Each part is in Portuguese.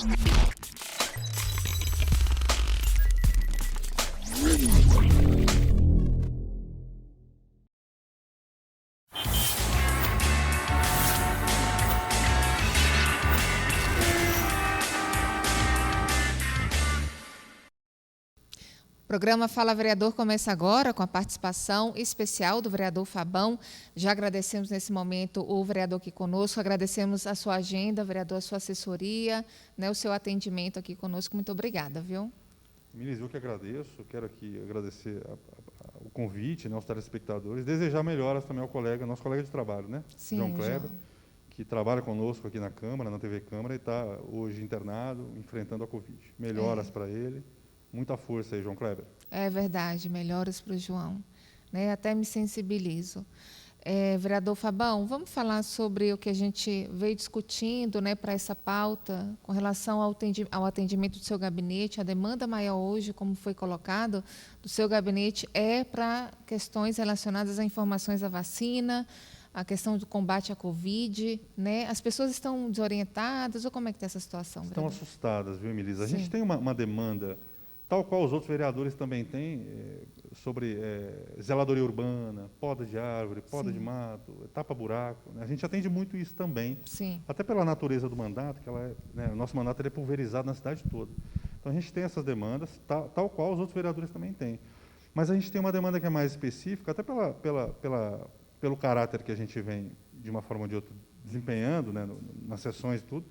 O programa Fala Vereador começa agora com a participação especial do vereador Fabão. Já agradecemos nesse momento o vereador aqui conosco, agradecemos a sua agenda, vereador, a sua assessoria, né, o seu atendimento aqui conosco. Muito obrigada, viu? Minis, eu que agradeço, quero aqui agradecer o convite, né, aos telespectadores, desejar melhoras também ao colega, nosso colega de trabalho, né? Sim, João Kleber, João. que trabalha conosco aqui na Câmara, na TV Câmara, e está hoje internado, enfrentando a Covid. Melhoras para ele. Muita força aí, João Kleber. É verdade, melhoras para o João. Né? Até me sensibilizo. Vereador Fabão, vamos falar sobre o que a gente veio discutindo, né, para essa pauta, com relação ao atendimento do seu gabinete. A demanda maior hoje, como foi colocado, do seu gabinete é para questões relacionadas a informações da vacina, a questão do combate à Covid. Né? As pessoas estão desorientadas, ou como é que está essa situação, Estão vereador? assustadas, viu, Melisa? A Sim. gente tem uma demanda, tal qual os outros vereadores também têm, sobre zeladoria urbana, poda de árvore, poda de mato, tapa-buraco. Né? A gente atende muito isso também, Sim. até pela natureza do mandato, que o nosso mandato ele é pulverizado na cidade toda. Então a gente tem essas demandas, tal qual os outros vereadores também têm. Mas a gente tem uma demanda que é mais específica, até pelo caráter que a gente vem, de uma forma ou de outra, desempenhando, né, nas sessões e tudo,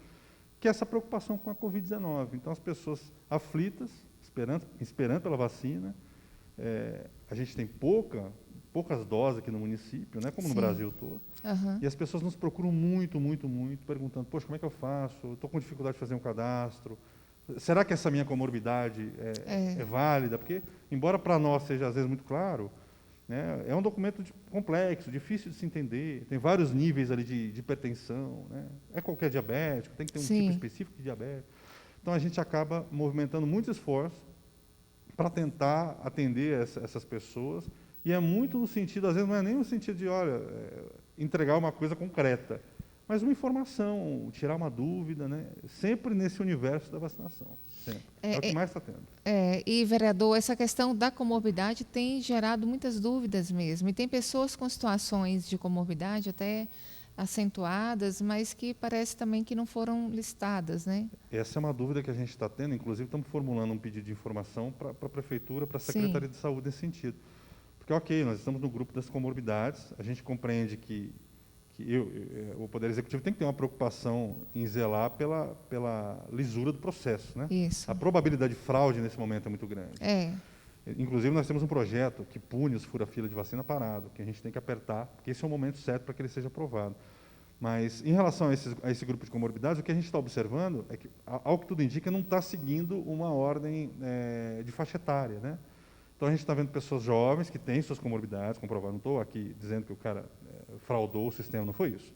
que é essa preocupação com a Covid-19. Então, as pessoas aflitas, esperando pela vacina. A gente tem poucas doses aqui no município, né, como no Brasil todo. Uhum. E as pessoas nos procuram muito, perguntando, poxa, como é que eu faço? Eu estou com dificuldade de fazer um cadastro. Será que essa minha comorbidade é válida? Porque, embora para nós seja, às vezes, muito claro, né, é um documento complexo, difícil de se entender, tem vários níveis ali de hipertensão, né? É qualquer diabético, tem que ter um tipo específico de diabetes. Então, a gente acaba movimentando muito esforço para tentar atender essas pessoas, e é muito no sentido, às vezes não é nem no sentido de, olha, entregar uma coisa concreta, mas uma informação, tirar uma dúvida, né? Sempre nesse universo da vacinação. Sempre. É o que mais está tendo. E, vereador, essa questão da comorbidade tem gerado muitas dúvidas mesmo. E tem pessoas com situações de comorbidade até acentuadas, mas que parece também que não foram listadas, né? Essa é uma dúvida que a gente está tendo, inclusive estamos formulando um pedido de informação para a Prefeitura, para a Secretaria de Saúde nesse sentido. Porque, ok, nós estamos no grupo das comorbidades, a gente compreende que o Poder Executivo tem que ter uma preocupação em zelar pela lisura do processo. Né? Isso. A probabilidade de fraude nesse momento é muito grande. Inclusive, nós temos um projeto que pune os fura-fila de vacina parado, que a gente tem que apertar, porque esse é o momento certo para que ele seja aprovado. Mas, em relação a esse grupo de comorbidades, o que a gente está observando é que, ao que tudo indica, não está seguindo uma ordem de faixa etária. Né? Então, a gente está vendo pessoas jovens que têm suas comorbidades comprovadas. Não estou aqui dizendo que o cara fraudou o sistema, não foi isso.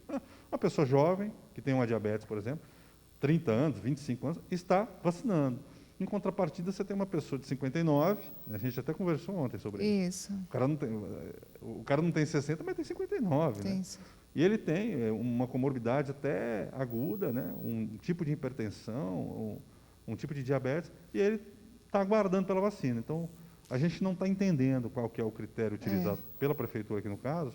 Uma pessoa jovem, que tem uma diabetes, por exemplo, 30 anos, 25 anos, está vacinando. Em contrapartida, você tem uma pessoa de 59, a gente até conversou ontem sobre isso. O cara não tem 60, mas tem 59. Né? E ele tem uma comorbidade até aguda, né? Um tipo de hipertensão, um tipo de diabetes, e ele está aguardando pela vacina. Então, a gente não está entendendo qual que é o critério utilizado pela Prefeitura aqui no caso,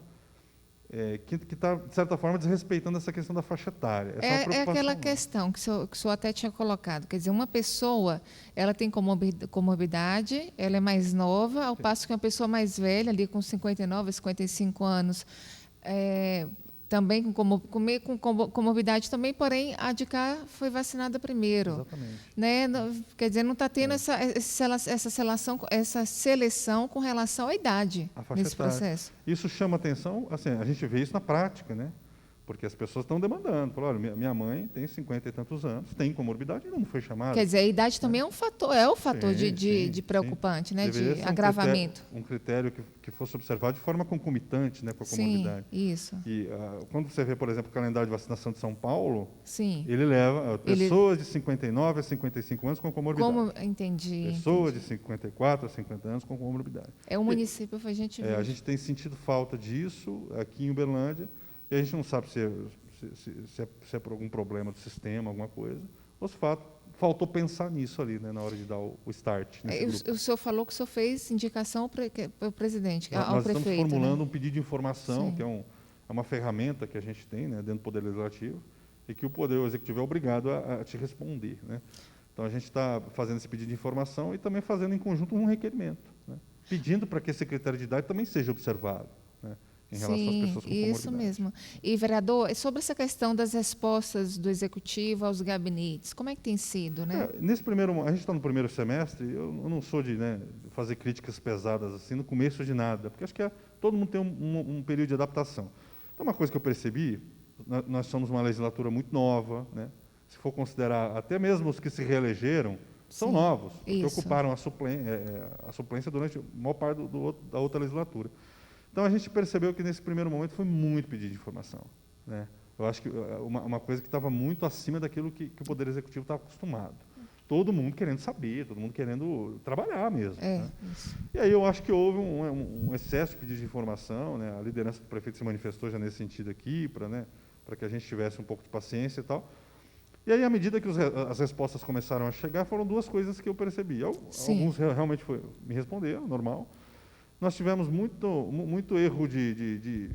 que está, de certa forma, desrespeitando essa questão da faixa etária. É aquela questão que o senhor até tinha colocado. Quer dizer, uma pessoa, ela tem comorbidade, ela é mais nova, ao passo que uma pessoa mais velha, ali com 59, 55 anos, também com comorbidade também, porém, a de cá foi vacinada primeiro. Exatamente. Né? Quer dizer, não está tendo essa seleção com relação à idade nesse processo. Isso chama atenção, assim, a gente vê isso na prática, né? Porque as pessoas estão demandando. Falaram, olha, minha mãe tem 50 e tantos anos, tem comorbidade e não foi chamada. Quer dizer, a idade também é um fator, de preocupante, né? Deveria de ser agravamento. Um critério que fosse observado de forma concomitante, né, com a comorbidade. Sim, isso. E quando você vê, por exemplo, o calendário de vacinação de São Paulo, sim, ele leva pessoas de 59 a 55 anos com comorbidade. Entendi. Pessoas de 54 a 50 anos com comorbidade. O município, a gente viu. A gente tem sentido falta disso aqui em Uberlândia, e a gente não sabe se é por algum problema do sistema, alguma coisa, ou se faltou pensar nisso ali, né, na hora de dar o start. O senhor falou que o senhor fez indicação para o presidente, ao nós prefeito. Nós estamos formulando, né? um pedido de informação, Sim. que é uma ferramenta que a gente tem, né, dentro do Poder Legislativo, e que o Poder Executivo é obrigado a te responder, né? Então, a gente está fazendo esse pedido de informação e também fazendo em conjunto um requerimento, né, pedindo para que esse critério de idade também seja observado, né, em relação às pessoas com comorbidade. Isso mesmo. E, vereador, sobre essa questão das respostas do Executivo aos gabinetes, como é que tem sido? Né? A gente está no primeiro semestre, eu não sou de, né, fazer críticas pesadas assim no começo de nada, porque acho que todo mundo tem um período de adaptação. Então, uma coisa que eu percebi, nós somos uma legislatura muito nova, né? Se for considerar, até mesmo os que se reelegeram, são novos, que ocuparam a suplência durante a maior parte da outra legislatura. Então, a gente percebeu que, nesse primeiro momento, foi muito pedido de informação, né? Eu acho que uma coisa que estava muito acima daquilo que o Poder Executivo estava acostumado. Todo mundo querendo saber, todo mundo querendo trabalhar mesmo. Né? E aí eu acho que houve um excesso de pedido de informação, né? A liderança do prefeito se manifestou já nesse sentido aqui, para que a gente tivesse um pouco de paciência e tal. E aí, à medida que as respostas começaram a chegar, foram duas coisas que eu percebi. Alguns realmente me responderam, normal. Nós tivemos muito erro de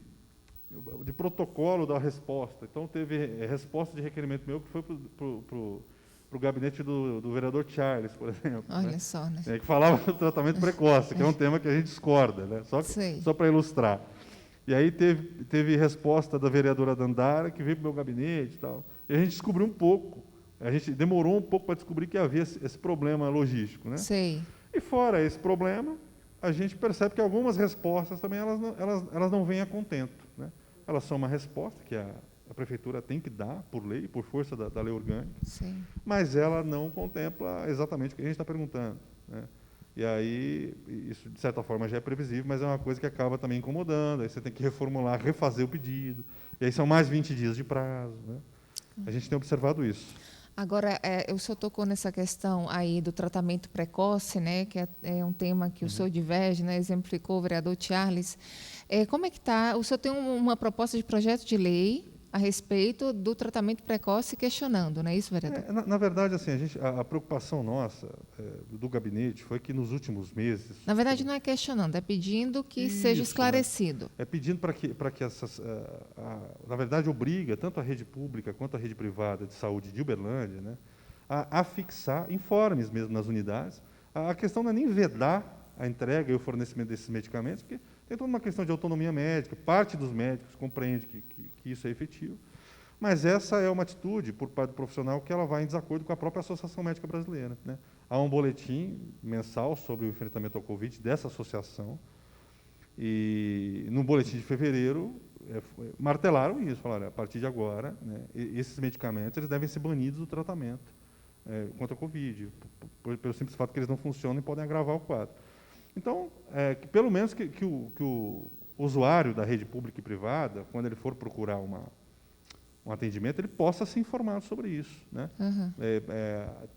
protocolo da resposta. Então, teve resposta de requerimento meu que foi para o gabinete do vereador Charles, por exemplo. Olha, né? Só, né? Que falava do tratamento precoce, que é um tema que a gente discorda, né? Só para ilustrar. E aí teve resposta da vereadora Dandara, que veio para o meu gabinete e tal. E a gente descobriu um pouco, a gente demorou um pouco para descobrir que havia esse problema logístico, né? Sei. E fora esse problema, a gente percebe que algumas respostas também elas não vêm a contento, né? Elas são uma resposta que a prefeitura tem que dar por lei, por força da lei orgânica, Sim. mas ela não contempla exatamente o que a gente está perguntando, né? E aí, isso de certa forma já é previsível, mas é uma coisa que acaba também incomodando, aí você tem que reformular, refazer o pedido, e aí são mais 20 dias de prazo, né? A gente tem observado isso. Agora, o senhor tocou nessa questão aí do tratamento precoce, né, que é um tema que o senhor diverge, né, exemplificou o vereador Charles. Como é que está? O senhor tem uma proposta de projeto de lei a respeito do tratamento precoce questionando, não é isso, vereador? Na verdade, assim, a preocupação nossa do gabinete foi que nos últimos meses... Na verdade, não é questionando, é pedindo que seja esclarecido. Né? É pedindo para que essas... na verdade, obriga tanto a rede pública quanto a rede privada de saúde de Uberlândia, né, a fixar informes mesmo nas unidades. A questão não é nem vedar a entrega e o fornecimento desses medicamentos, porque tem toda uma questão de autonomia médica, parte dos médicos compreende que isso é efetivo, mas essa é uma atitude, por parte do profissional, que ela vai em desacordo com a própria Associação Médica Brasileira, né? Há um boletim mensal sobre o enfrentamento ao Covid dessa associação, e no boletim de fevereiro martelaram isso, falaram, a partir de agora, né, esses medicamentos eles devem ser banidos do tratamento contra a Covid, pelo simples fato que eles não funcionam e podem agravar o quadro. Então, que pelo menos que o usuário da rede pública e privada, quando ele for procurar um atendimento, ele possa se informar sobre isso, né?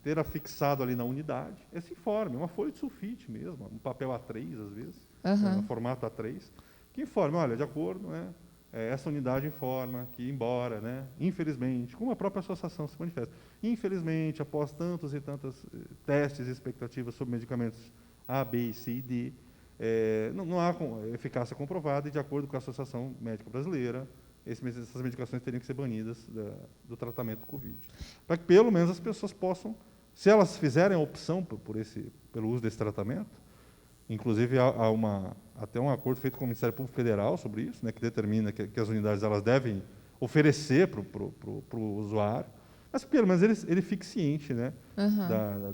Ter afixado ali na unidade esse informe, uma folha de sulfite mesmo, um papel A3, às vezes, um formato A3, que informe, olha, de acordo, né, essa unidade informa que, embora, né, infelizmente, como a própria associação se manifesta, infelizmente, após tantos e tantos testes e expectativas sobre medicamentos A, B, C e D, não há eficácia comprovada e, de acordo com a Associação Médica Brasileira, essas medicações teriam que ser banidas do tratamento do Covid. Para que, pelo menos, as pessoas possam, se elas fizerem a opção pelo uso desse tratamento, inclusive há até um acordo feito com o Ministério Público Federal sobre isso, né, que determina que as unidades elas devem oferecer para o usuário, mas pelo menos ele fique ciente, né,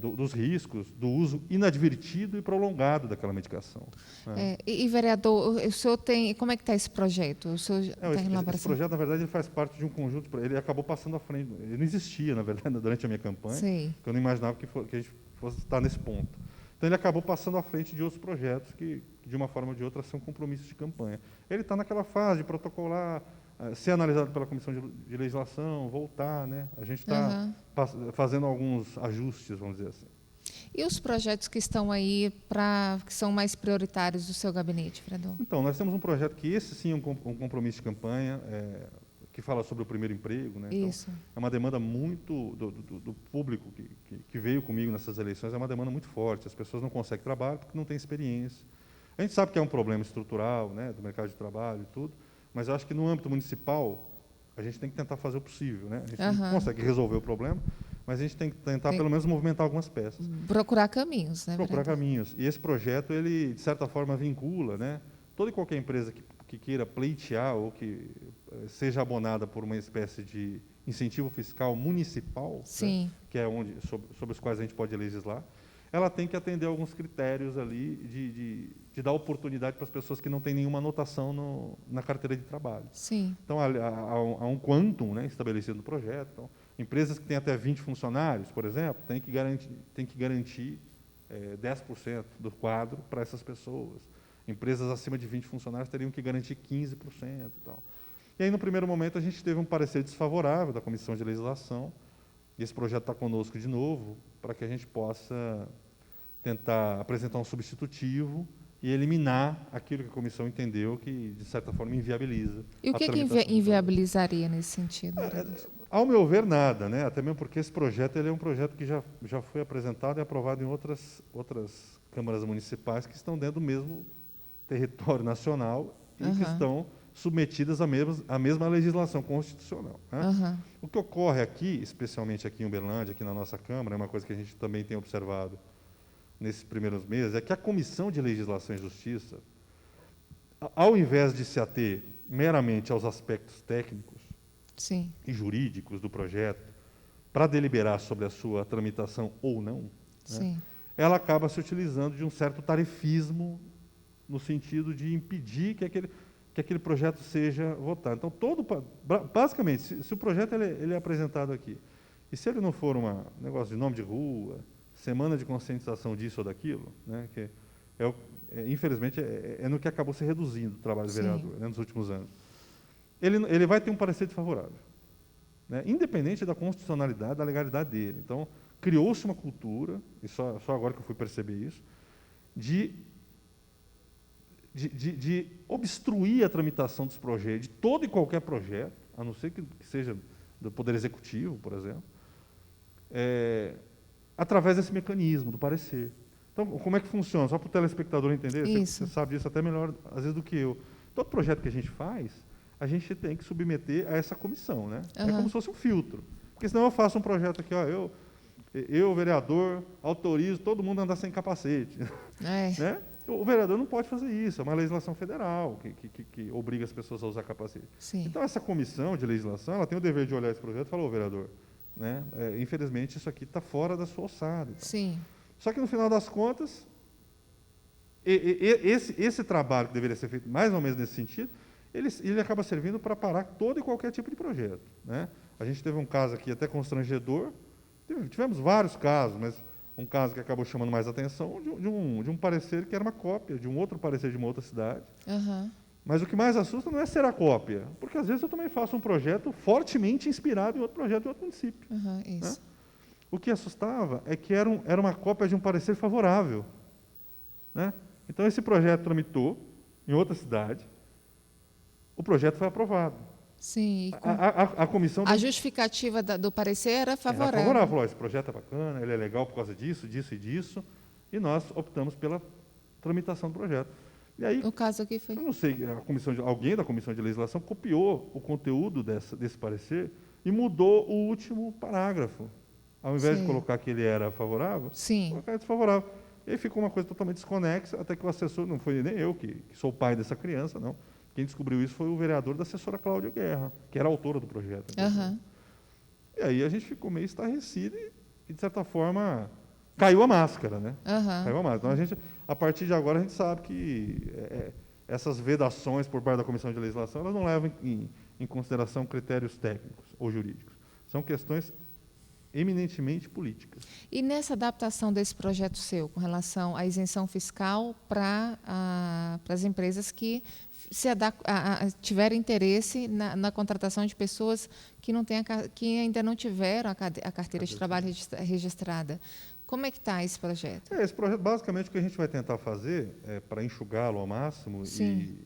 dos riscos, do uso inadvertido e prolongado daquela medicação. Né. E, vereador, o senhor tem... Como é que está esse projeto? O senhor esse projeto, na verdade, ele faz parte de um conjunto... Ele acabou passando à frente. Ele não existia, na verdade, durante a minha campanha, porque eu não imaginava que a gente fosse estar nesse ponto. Então, ele acabou passando à frente de outros projetos que, de uma forma ou de outra, são compromissos de campanha. Ele está naquela fase de protocolar, ser analisado pela Comissão de Legislação, voltar, né? A gente está fazendo alguns ajustes, vamos dizer assim. E os projetos que estão aí, que são mais prioritários do seu gabinete, vereador? Então, nós temos um projeto que esse sim é um compromisso de campanha, que fala sobre o primeiro emprego, né? Isso. Então, é uma demanda muito do público que veio comigo nessas eleições, é uma demanda muito forte. As pessoas não conseguem trabalho porque não têm experiência. A gente sabe que é um problema estrutural, né, do mercado de trabalho e tudo, mas eu acho que no âmbito municipal a gente tem que tentar fazer o possível, né? A gente não consegue resolver o problema, mas a gente tem que tentar pelo menos movimentar algumas peças. Procurar caminhos, né? Procurar caminhos. E esse projeto, ele de certa forma vincula, né, toda e qualquer empresa que queira pleitear ou que seja abonada por uma espécie de incentivo fiscal municipal, né, que é sobre os quais a gente pode legislar, ela tem que atender alguns critérios ali de dar oportunidade para as pessoas que não têm nenhuma anotação na carteira de trabalho. Sim. Então, há um quantum, né, estabelecido no projeto. Então, empresas que têm até 20 funcionários, por exemplo, têm que garantir 10% do quadro para essas pessoas. Empresas acima de 20 funcionários teriam que garantir 15%. E tal. E aí, no primeiro momento, a gente teve um parecer desfavorável da Comissão de Legislação, e esse projeto está conosco de novo, para que a gente possa tentar apresentar um substitutivo e eliminar aquilo que a comissão entendeu que, de certa forma, inviabiliza. E o que inviabilizaria nesse sentido? Ao meu ver, nada, né? Até mesmo porque esse projeto ele é um projeto que já foi apresentado e aprovado em outras câmaras municipais que estão dentro do mesmo território nacional e que estão submetidas à mesma legislação constitucional. Né? O que ocorre aqui, especialmente aqui em Uberlândia, aqui na nossa Câmara, é uma coisa que a gente também tem observado nesses primeiros meses, é que a Comissão de Legislação e Justiça, ao invés de se ater meramente aos aspectos técnicos e jurídicos do projeto, para deliberar sobre a sua tramitação ou não, né, ela acaba se utilizando de um certo tarefismo no sentido de impedir que aquele projeto seja votado. Então, basicamente, se o projeto ele é apresentado aqui, e se ele não for um negócio de nome de rua, semana de conscientização disso ou daquilo, né, que infelizmente é no que acabou se reduzindo o trabalho do vereador, né, nos últimos anos, ele vai ter um parecer desfavorável, né, independente da constitucionalidade, da legalidade dele. Então, criou-se uma cultura, e só agora que eu fui perceber isso, de obstruir a tramitação dos projetos, de todo e qualquer projeto, a não ser que seja do Poder Executivo, por exemplo, através desse mecanismo do parecer. Então, como é que funciona? Só para o telespectador entender, você sabe disso até melhor, às vezes, do que eu. Todo projeto que a gente faz, a gente tem que submeter a essa comissão. Né? É como se fosse um filtro. Porque senão eu faço um projeto aqui, eu vereador, autorizo todo mundo a andar sem capacete. Né? O vereador não pode fazer isso, é uma legislação federal que obriga as pessoas a usar capacete. Então, essa comissão de legislação, ela tem o dever de olhar esse projeto e falar, vereador, né, infelizmente isso aqui está fora da sua alçada. Só que, no final das contas, esse trabalho que deveria ser feito mais ou menos nesse sentido, ele acaba servindo para parar todo e qualquer tipo de projeto. Né? A gente teve um caso aqui até constrangedor, tivemos vários casos, mas um caso que acabou chamando mais atenção, de um parecer que era uma cópia de um outro parecer de uma outra cidade. Mas o que mais assusta não é ser a cópia, porque às vezes eu também faço um projeto fortemente inspirado em outro projeto de outro município. Né? O que assustava é que era uma cópia de um parecer favorável. Né? Então, esse projeto tramitou em outra cidade, o projeto foi aprovado. A comissão... A justificativa do parecer era favorável. Era favorável, falou, esse projeto é bacana, ele é legal por causa disso, disso e disso, e nós optamos pela tramitação do projeto. E aí, o caso aqui foi... Eu não sei, alguém da Comissão de Legislação copiou o conteúdo desse parecer e mudou o último parágrafo. Ao invés de colocar que ele era favorável, colocar desfavorável. E aí ficou uma coisa totalmente desconexa, até que o assessor, não foi nem eu que sou o pai dessa criança, não. Quem descobriu isso foi o vereador da assessora Cláudia Guerra, que era autora do projeto. E aí a gente ficou meio estarrecido e, de certa forma, caiu a máscara, né? Caiu a máscara. Então, a partir de agora, a gente sabe que essas vedações por parte da Comissão de Legislação, elas não levam em consideração critérios técnicos ou jurídicos. São questões eminentemente políticas. E nessa adaptação desse projeto seu, com relação à isenção fiscal para as empresas que tiverem interesse na contratação de pessoas que ainda não tiveram a carteira de trabalho registrada, como é que está esse projeto? Esse projeto, basicamente, o que a gente vai tentar fazer para enxugá-lo ao máximo e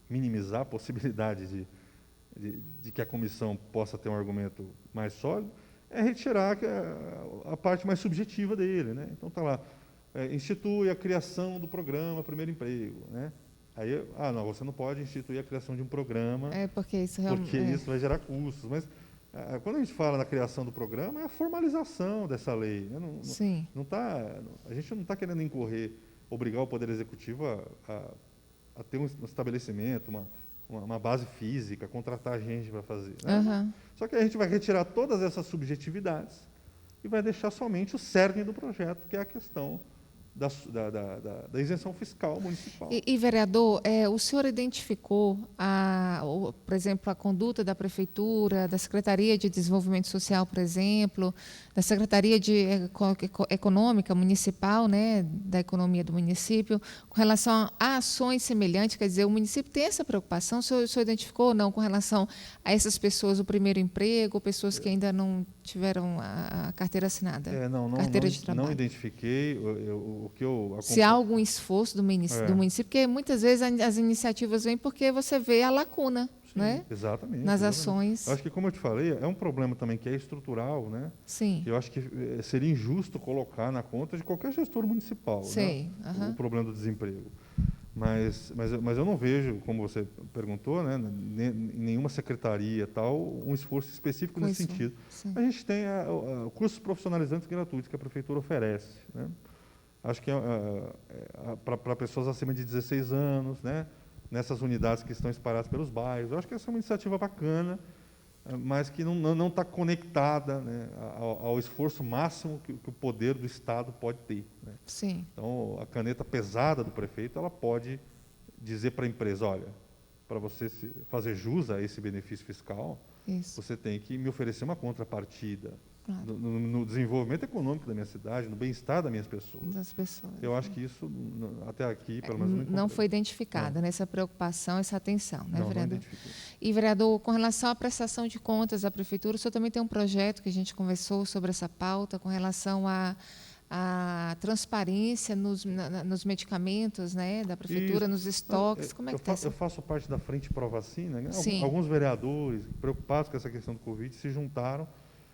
minimizar a possibilidade de que a comissão possa ter um argumento mais sólido, é retirar a parte mais subjetiva dele, né? Então está lá, institui a criação do programa Primeiro Emprego, né? Aí, não, você não pode instituir a criação de um programa, porque isso vai gerar custos. Mas quando a gente fala na criação do programa, é a formalização dessa lei, né? Sim. A gente não está querendo obrigar o Poder Executivo a ter um estabelecimento, uma base física, contratar gente para fazer, né? Uhum. Só que a gente vai retirar todas essas subjetividades e vai deixar somente o cerne do projeto, que é a questão da isenção fiscal municipal. E vereador, o senhor identificou, por exemplo, a conduta da Prefeitura, da Secretaria de Desenvolvimento Social, por exemplo, da Secretaria Econômica Municipal, né, da economia do município, com relação a ações semelhantes? Quer dizer, o município tem essa preocupação? O senhor identificou ou não com relação a essas pessoas, o primeiro emprego, pessoas que ainda não tiveram a carteira assinada? Carteira de trabalho. Não identifiquei. Se há algum esforço do município, porque muitas vezes as iniciativas vêm porque você vê a lacuna. Sim, né? Exatamente. Nas ações. Eu acho que, como eu te falei, é um problema também que é estrutural, né? Sim. Eu acho que seria injusto colocar na conta de qualquer gestor municipal, né? O problema do desemprego. Mas eu não vejo, como você perguntou, né, em nenhuma secretaria tal, um esforço específico nesse sentido. Sim. A gente tem cursos profissionalizantes gratuitos que a prefeitura oferece, né? Acho que para pessoas acima de 16 anos, né, nessas unidades que estão espalhadas pelos bairros. Eu acho que essa é uma iniciativa bacana, mas que não está conectada, né, ao esforço máximo que o poder do Estado pode ter, né? Sim. Então, a caneta pesada do prefeito, ela pode dizer para a empresa, olha, para você fazer jus a esse benefício fiscal, você tem que me oferecer uma contrapartida. Claro. No desenvolvimento econômico da minha cidade, no bem-estar das minhas pessoas. Das pessoas. Eu acho que isso, até aqui, pelo menos, não foi identificada nessa preocupação, essa atenção, né, vereador? Não identifiquei. E, vereador, com relação à prestação de contas da Prefeitura, o senhor também tem um projeto que a gente conversou sobre essa pauta, com relação à transparência nos medicamentos, né, da Prefeitura, nos estoques. Como é que está? Eu faço parte da Frente Provacina, né? Sim. Alguns vereadores, preocupados com essa questão do Covid, se juntaram.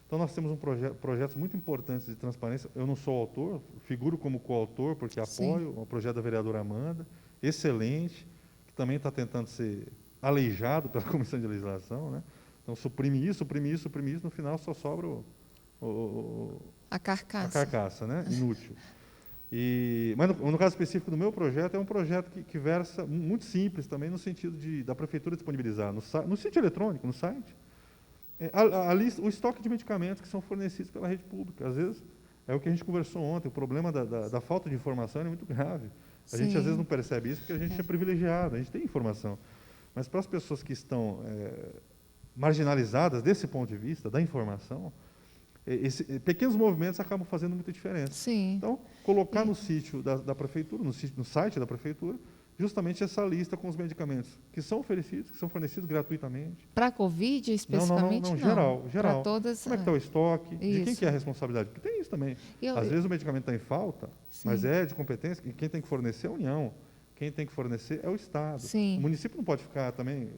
Então, nós temos projetos muito importantes de transparência. Eu não sou autor, figuro como coautor, porque apoio o projeto da vereadora Amanda, excelente, que também está tentando ser aleijado pela Comissão de Legislação, né? Então, suprime isso, no final só sobra a carcaça. A carcaça, né? Inútil. Mas, no caso específico do meu projeto, é um projeto que versa muito simples também, no sentido da Prefeitura disponibilizar no sítio eletrônico, no site, o estoque de medicamentos que são fornecidos pela rede pública. Às vezes, é o que a gente conversou ontem, o problema da falta de informação é muito grave. A gente, às vezes, não percebe isso porque a gente é privilegiado, a gente tem informação. Mas, para as pessoas que estão marginalizadas desse ponto de vista, da informação, pequenos movimentos acabam fazendo muita diferença. Sim. Então, colocar no sítio da Prefeitura, no site da Prefeitura, justamente essa lista com os medicamentos que são oferecidos, que são fornecidos gratuitamente. Para a Covid, especificamente? Não, geral. Para todas. Como é que está o estoque? Isso. De quem que é a responsabilidade? Porque tem isso também. Às vezes o medicamento está em falta, mas é de competência, e quem tem que fornecer é a União, quem tem que fornecer é o Estado. Sim. O município não pode ficar também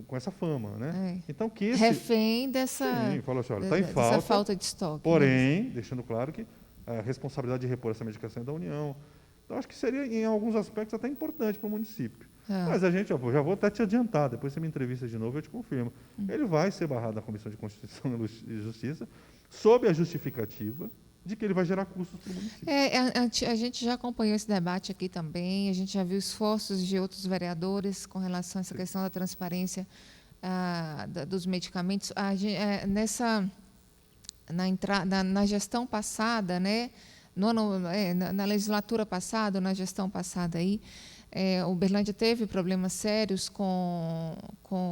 com essa fama, né? É. Então, refém dessa... Sim, falou assim, olha, está em falta, essa falta de estoque. Porém, deixando claro que a responsabilidade de repor essa medicação é da União. Então, acho que seria, em alguns aspectos, até importante para o município. Mas a gente, já vou até te adiantar, depois você me entrevista de novo, eu te confirmo. Ele vai ser barrado na Comissão de Constituição e Justiça, sob a justificativa de que ele vai gerar custos para o município. A gente já acompanhou esse debate aqui também, a gente já viu esforços de outros vereadores com relação a essa questão da transparência dos medicamentos. Na gestão passada, né, na legislatura passada, na gestão passada aí, Uberlândia teve problemas sérios com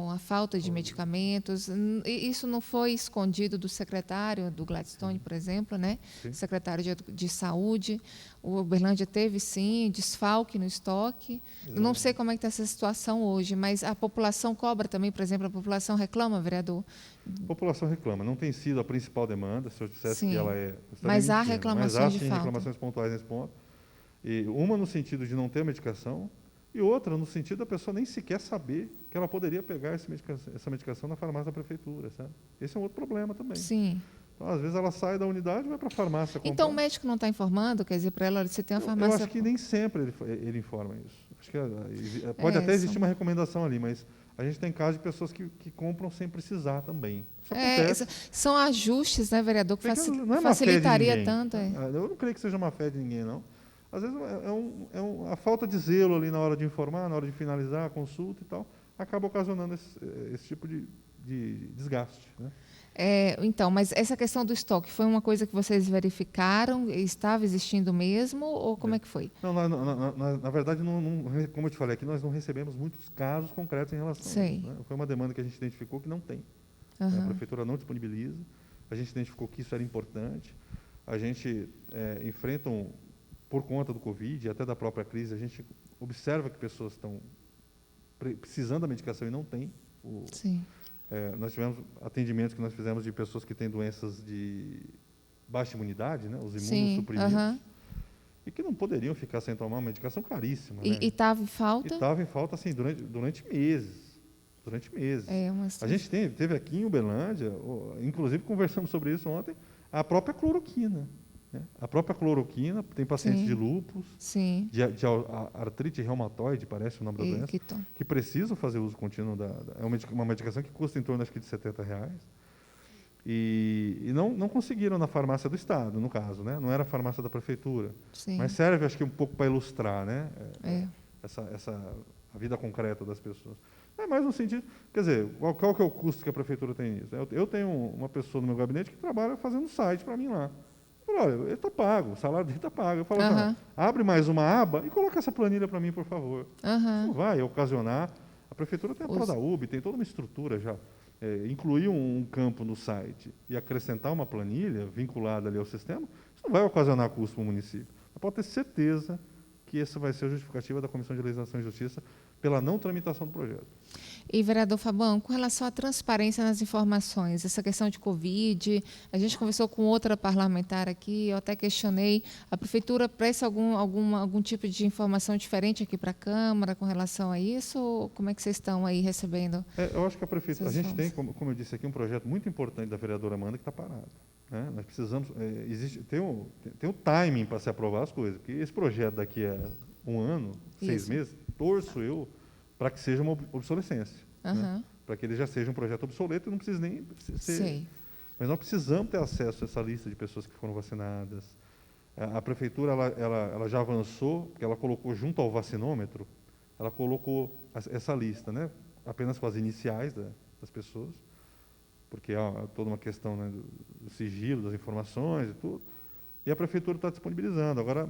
a falta de medicamentos. Isso não foi escondido do secretário, do Gladstone, por exemplo, né? Secretário de Saúde. O Uberlândia teve, sim, desfalque no estoque. Não sei como é que está essa situação hoje, mas a população cobra também, por exemplo, a população reclama, vereador? A população reclama. Não tem sido a principal demanda, se eu dissesse que ela é... Mas há reclamações de falta. Reclamações pontuais nesse ponto. E uma no sentido de não ter medicação, E outra, no sentido da pessoa nem sequer saber que ela poderia pegar essa medicação na farmácia da prefeitura, sabe? Esse é um outro problema também. Sim. Então, às vezes ela sai da unidade e vai para a farmácia comprar. Então o médico não está informando, quer dizer, para ela, você tem a farmácia... Eu acho que nem sempre ele informa isso. Acho que pode até existir uma recomendação ali, mas a gente tem casos de pessoas que compram sem precisar também. Isso acontece. São ajustes, né, vereador, que não é facilitaria tanto. Eu não creio que seja uma fé de ninguém, não. Às vezes a falta de zelo ali na hora de informar, na hora de finalizar a consulta e tal, acaba ocasionando esse tipo de desgaste, né? Então, mas essa questão do estoque foi uma coisa que vocês verificaram? Estava existindo mesmo? Ou como é que foi? Não, na verdade, como eu te falei aqui, nós não recebemos muitos casos concretos em relação a isso. Né? Foi uma demanda que a gente identificou que não tem. A prefeitura não disponibiliza. A gente identificou que isso era importante. A gente enfrenta, por conta do Covid e até da própria crise, a gente observa que pessoas estão precisando da medicação e não têm. Sim. Nós tivemos atendimentos que nós fizemos de pessoas que têm doenças de baixa imunidade, né, os imunossuprimidos, e que não poderiam ficar sem tomar uma medicação caríssima. E estava em falta? E estava em falta assim, durante meses. Durante meses. A gente teve aqui em Uberlândia, inclusive conversamos sobre isso ontem, a própria cloroquina. Né? A própria cloroquina, tem pacientes de lúpus, de artrite reumatoide, parece o nome da doença, que precisam fazer uso contínuo é uma medicação que custa em torno, acho que, de R$70. E não conseguiram na farmácia do Estado, no caso, né? Não era a farmácia da prefeitura. Sim. Mas serve, acho que, um pouco para ilustrar, né? A vida concreta das pessoas. É mais no sentido, quer dizer, qual que é o custo que a prefeitura tem nisso? Eu tenho uma pessoa no meu gabinete que trabalha fazendo site para mim lá. Olha, ele está pago, o salário dele está pago. Eu falo, abre mais uma aba e coloca essa planilha para mim, por favor. Não vai ocasionar. A prefeitura tem a Prodaub, tem toda uma estrutura já. Incluir um campo no site e acrescentar uma planilha vinculada ali ao sistema, isso não vai ocasionar custo para o município. Mas pode ter certeza que essa vai ser a justificativa da Comissão de Legislação e Justiça pela não tramitação do projeto. E, vereador Fabão, com relação à transparência nas informações, essa questão de Covid, a gente conversou com outra parlamentar aqui, eu até questionei, a prefeitura presta algum tipo de informação diferente aqui para a Câmara com relação a isso? Ou como é que vocês estão aí recebendo? Eu acho que a gente tem, como eu disse aqui, um projeto muito importante da vereadora Amanda que está parado. Né? Nós precisamos, tem um timing para se aprovar as coisas, porque esse projeto daqui a 1 ano, 6 meses, torço eu para que seja uma obsolescência, né? Para que ele já seja um projeto obsoleto e não precise nem ser. Mas nós precisamos ter acesso a essa lista de pessoas que foram vacinadas. A prefeitura ela já avançou, porque ela colocou junto ao vacinômetro, ela colocou essa lista, né? Apenas com as iniciais das pessoas, porque há toda uma questão, né, do sigilo das informações e tudo. E a prefeitura está disponibilizando. Agora,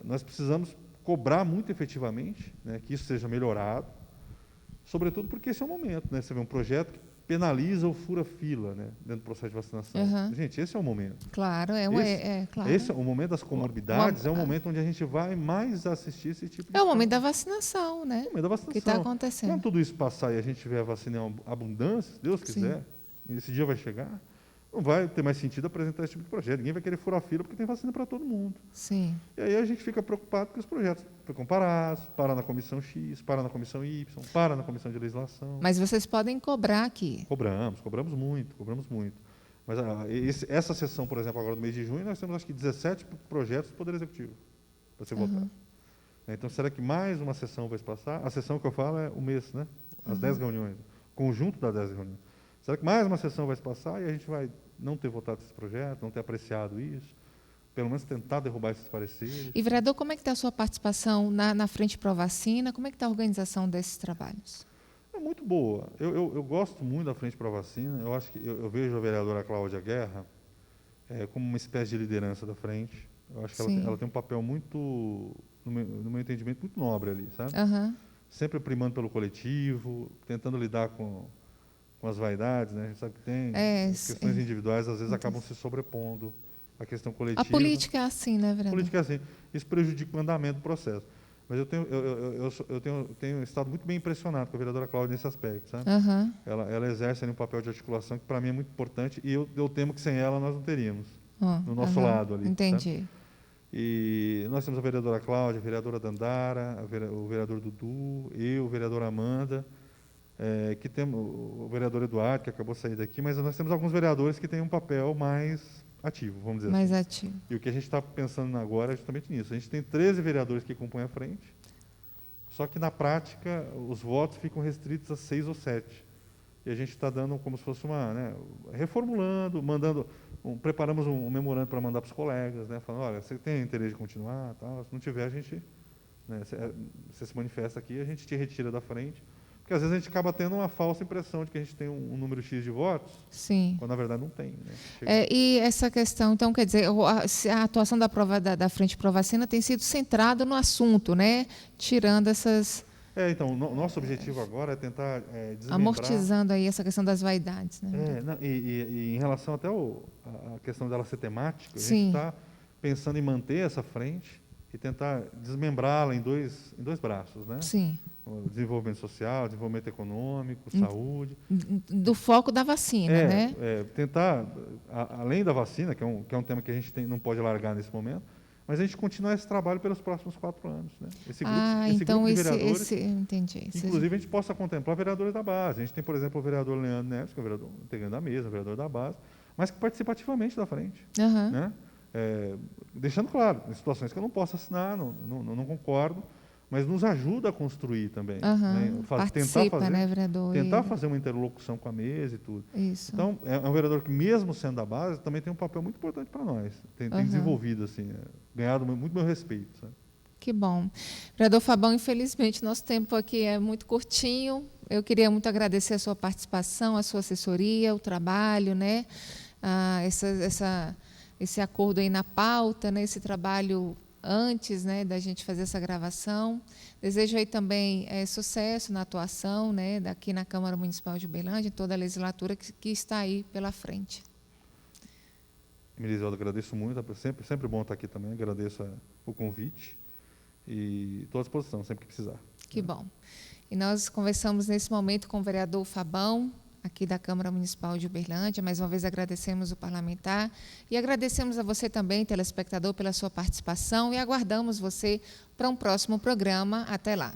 nós precisamos cobrar muito efetivamente, né, que isso seja melhorado, sobretudo porque esse é o momento, né? Você vê um projeto que penaliza o fura-fila, né, dentro do processo de vacinação. Gente, esse é o momento. Claro, claro. Esse é o momento das comorbidades, é o momento onde a gente vai mais assistir esse tipo de É o momento da vacinação, né? É o momento da vacinação. Que está acontecendo. Quando tudo isso passar e a gente tiver a vacina em abundância, se Deus quiser, esse dia vai chegar, não vai ter mais sentido apresentar esse tipo de projeto. Ninguém vai querer furar fila porque tem vacina para todo mundo. Sim. E aí a gente fica preocupado que os projetos ficam parados, para na comissão X, para na comissão Y, para na comissão de legislação. Mas vocês podem cobrar aqui. Cobramos muito. Mas essa sessão, por exemplo, agora do mês de junho, nós temos acho que 17 projetos do Poder Executivo para ser votado. Então, será que mais uma sessão vai se passar? A sessão que eu falo é o mês, né? As 10 reuniões, conjunto das 10 reuniões. Será que mais uma sessão vai se passar e a gente vai não ter votado esse projeto, não ter apreciado isso? Pelo menos tentar derrubar esses pareceres. E, vereador, como é que está a sua participação na Frente Pró-Vacina? Como é que está a organização desses trabalhos? É muito boa. Eu gosto muito da Frente Pró-Vacina. Eu acho que eu vejo a vereadora Cláudia Guerra como uma espécie de liderança da frente. Eu acho que ela tem um papel muito, no meu entendimento, muito nobre ali, sabe? Sempre primando pelo coletivo, tentando lidar com as vaidades, né? A gente sabe que tem as questões individuais, às vezes acabam se sobrepondo à questão coletiva. A política é assim, né, vereador? A política é assim. Isso prejudica o andamento do processo. Mas eu tenho estado muito bem impressionado com a vereadora Cláudia nesse aspecto, sabe? Ela exerce ali um papel de articulação que para mim é muito importante e eu temo que sem ela nós não teríamos no nosso lado ali. Entendi. Sabe? E nós temos a vereadora Cláudia, a vereadora Dandara, o vereador Dudu, eu, a vereadora Amanda, que temos o vereador Eduardo, que acabou de sair daqui, mas nós temos alguns vereadores que têm um papel mais ativo, vamos dizer mais assim. ativo. E o que a gente está pensando agora é justamente nisso. A gente tem 13 vereadores que compõem a frente, só que, na prática, os votos ficam restritos a 6 ou 7. E a gente está dando como se fosse reformulando, preparamos um memorando para mandar para os colegas, né, falando, olha, você tem interesse de continuar? Tal? Se não tiver, a gente, né, você se manifesta aqui, a gente te retira da frente. Porque, às vezes, a gente acaba tendo uma falsa impressão de que a gente tem um número X de votos, sim, quando, na verdade, não tem. Né? E essa questão, então, quer dizer, a atuação da Frente Pró-Vacina tem sido centrada no assunto, né? Tirando essas... Então, nosso objetivo agora é tentar desmembrar... amortizando aí essa questão das vaidades. Né? E em relação até a questão dela ser temática, a sim, gente está pensando em manter essa frente e tentar desmembrá-la em dois braços, né? Sim. O desenvolvimento social, desenvolvimento econômico, saúde. Do foco da vacina, né? Tentar, além da vacina, que é um tema que a gente não pode largar nesse momento, mas a gente continuar esse trabalho pelos próximos 4 anos. Né? Esse grupo de vereadores, entendi. Inclusive, a gente possa contemplar vereadores da base. A gente tem, por exemplo, o vereador Leandro Neves, que é o vereador integrante da mesa, o vereador da base, mas que participa ativamente da frente. Uhum. Né? Deixando claro, em situações que eu não posso assinar, não concordo, mas nos ajuda a construir também. Né? Participa, né, vereador? Tentar fazer uma interlocução com a mesa e tudo. Isso. Então, é um vereador que, mesmo sendo da base, também tem um papel muito importante para nós. Tem desenvolvido, assim, ganhado muito meu respeito. Sabe? Que bom. Vereador Fabão, infelizmente, nosso tempo aqui é muito curtinho. Eu queria muito agradecer a sua participação, a sua assessoria, o trabalho, né? Esse acordo aí na pauta, né? Esse trabalho antes, né, da gente fazer essa gravação. Desejo aí também sucesso na atuação, né, daqui na Câmara Municipal de Uberlândia, em toda a legislatura que está aí pela frente. Melisalda, agradeço muito, sempre bom estar aqui também, agradeço o convite e estou à disposição, sempre que precisar. Que bom. E nós conversamos nesse momento com o vereador Fabão, aqui da Câmara Municipal de Uberlândia. Mais uma vez agradecemos o parlamentar e agradecemos a você também, telespectador, pela sua participação e aguardamos você para um próximo programa. Até lá.